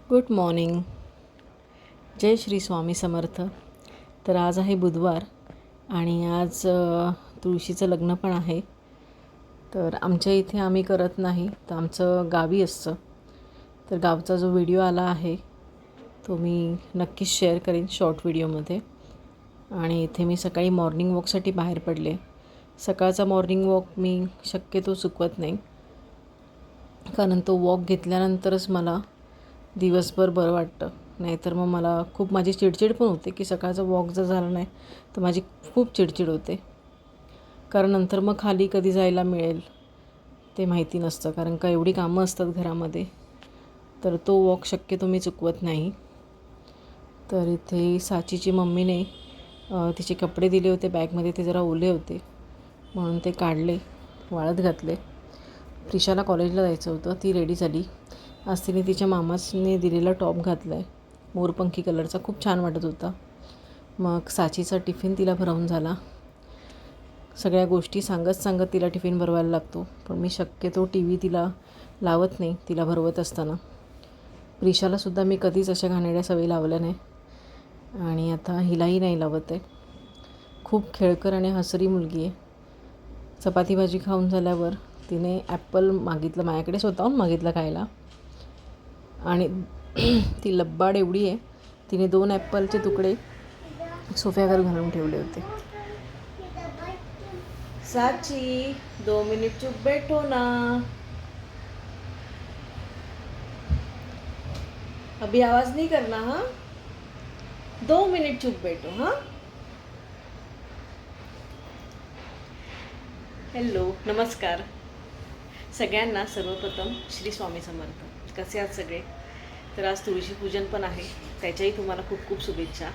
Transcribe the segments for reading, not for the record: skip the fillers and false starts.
Good morning. जय श्री स्वामी समर्थ. तर आज आहे बुधवार आणि आज तुळशीचं लग्न पण आहे. तर आमच्या इथे आम्ही करत नाही, तर आमचं गावी असतं. तर गावचा जो व्हिडिओ आला आहे तो मी नक्कीच शेअर करेन शॉर्ट व्हिडिओमध्ये. आणि इथे मी सकाळी मॉर्निंग वॉकसाठी बाहेर पडले. सकाळचा मॉर्निंग वॉक मी शक्यतो चुकवत नाही, कारण तो वॉक घेतल्यानंतरच मला दिवसभर बरं वाटतं. नाहीतर मग मला खूप माझी चिडचिड पण होते की सकाळचा वॉक जर झाला नाही तर माझी खूप चिडचिड होते. कारण नंतर मग खाली कधी जायला मिळेल ते माहिती नसतं, कारण का एवढी कामं असतात घरामध्ये. तर तो वॉक शक्यतो मी चुकवत नाही. तर इथे साचीची मम्मीने तिचे कपडे दिले होते बॅगमध्ये, ते जरा ओले होते म्हणून ते काढले, वाळत घातले. प्रिशाला कॉलेजला जायचं होतं, ती रेडी झाली. आज तिने तिच्या मामाने दिलेला टॉप घातला आहे, मोरपंखी कलरचा, खूप छान वाटत होता. मग साचीचा टिफिन तिला भरवून झाला. सगळ्या गोष्टी सांगत तिला टिफिन भरवायला लागतो, पण मी शक्यतो टी व्ही तिला लावत नाही तिला भरवत असताना. प्रिशालासुद्धा मी कधीच अशा घाणेरड्या सवयी लावल्या नाही आणि आता हिलाही नाही लावत आहे. खूप खेळकर आणि हसरी मुलगी आहे. चपाती भाजी खाऊन झाल्यावर तिने ॲपल मागितलं माझ्याकडे, स्वतःहून मागितलं खायला. आणि ती लब्बाड एवढी आहे, तिने 2 ॲपलचे तुकडे सोफ्यावर घालून ठेवले होते. साची 2 मिनिट चुप बैठो ना, अभी आवाज नहीं करना. हाँ, 2 मिनिट चुप बैठो. हाँ, हॅलो, नमस्कार सगळ्यांना. सर्वप्रथम श्री स्वामी समर्थ. कसे आहात सगळे? तर आज तुळशी पूजन पण आहे, त्याच्याही तुम्हाला खूप खूप शुभेच्छा.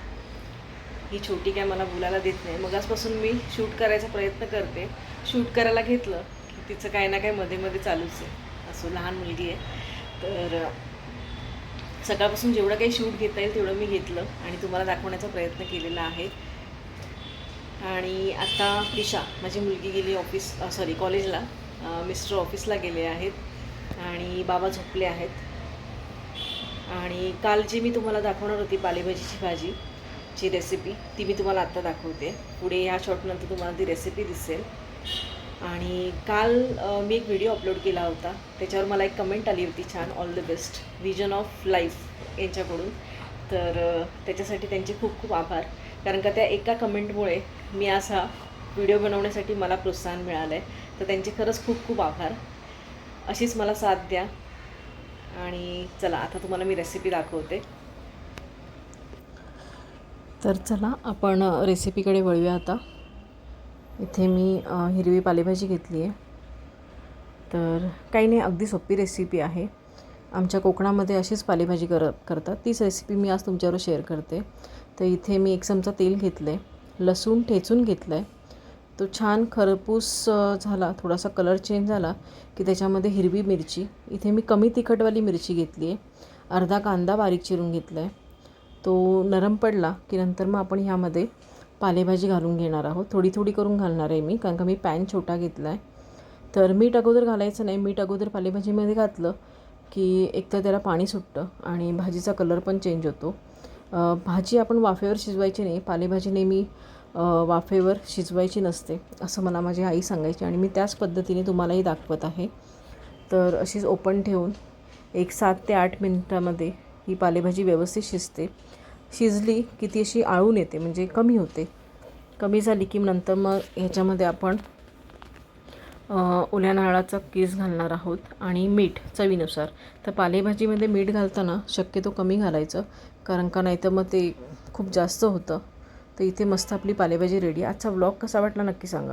ही छोटी काय मला बोलायला देत नाही. मग आजपासून मी शूट करायचा प्रयत्न करते. शूट करायला घेतलं की तिचं काय ना काय मध्ये मध्ये चालूच आहे. असो, लहान मुलगी आहे. तर सकाळपासून जेवढं काही शूट घेता येईल तेवढं मी घेतलं आणि तुम्हाला दाखवण्याचा प्रयत्न केलेला आहे. आणि आता प्रिशा माझी मुलगी गेली कॉलेजला. मिस्टर ऑफिसला गेले आहेत आणि बाबा झोपले आहेत. आणि काल जी मी तुम्हाला दाखवणार होती पालेभाजीची भाजीची रेसिपी, ती मी तुम्हाला आत्ता दाखवते. पुढे ह्या शॉर्टनंतर तुम्हाला ती रेसिपी दिसेल. आणि काल मी एक व्हिडिओ अपलोड केला होता, त्याच्यावर मला एक कमेंट आली होती छान, all the best vision of life यांच्याकडून. तर त्याच्यासाठी त्यांचे खूप खूप आभार, कारण का त्या एका कमेंटमुळे मी असा व्हिडिओ बनवण्यासाठी मला प्रोत्साहन मिळालं आहे. तर त्यांचे खरंच खूप खूप आभार. अशीच मला साथ द्या. आणि चला आता तुम्हाला मी रेसिपी दाखवते. तर चला आपण रेसिपीकडे वळूया आता. इथे मी हिरवी पालेभाजी घेतली आहे. तर काही नाही, अगदी सोपी रेसिपी आहे. आमच्या कोकणामध्ये अशीच पालेभाजी करतात. तीच रेसिपी मी आज तुमच्यावर शेअर करते. तर इथे मी 1 चमचा तेल घेतलं आहे, लसूण ठेचून घेतलं आहे. तो छान खरपूस झाला, थोडासा कलर चेंज झाला की त्याच्यामध्ये हिरवी मिरची, इथे मी कमी तिखटवाली मिरची घेतली आहे. अर्धा कांदा बारीक चिरून घेतला आहे. तो नरम पडला की नंतर मग आपण ह्यामध्ये पालेभाजी घालून घेणार आहोत. थोडी थोडी करून घालणार आहे मी, कारण का मी पॅन छोटा घेतला आहे. तर मीठ अगोदर घालायचं नाही. मीठ अगोदर पालेभाजीमध्ये घातलं की एकतर त्याला पाणी सुटतं आणि भाजीचा कलर पण चेंज होतो. भाजी आपण वाफेवर शिजवायची नाही, पालेभाजी नेहमी वाफेवर शिजवायची नसते असं मला माझी आई सांगायची आणि मी त्याच पद्धतीने तुम्हालाही दाखवत आहे. तर अशीच ओपन ठेवून एक 7 ते 8 मिनिटामध्ये ही पालेभाजी व्यवस्थित शिजते. शिजली की ती अशी आळून येते, म्हणजे कमी होते. कमी झाली की नंतर मग ह्याच्यामध्ये आपण ओल्या नारळाचा कीस घालणार आहोत आणि मीठ चवीनुसार. तर पालेभाजीमध्ये मीठ घालताना शक्यतो कमी घालायचं, कारण का नाही तर मग ते खूप जास्त होतं. तर इथे मस्त आपली पालेभाजी रेडी. आजचा व्लॉग कसा वाटला नक्की सांगा.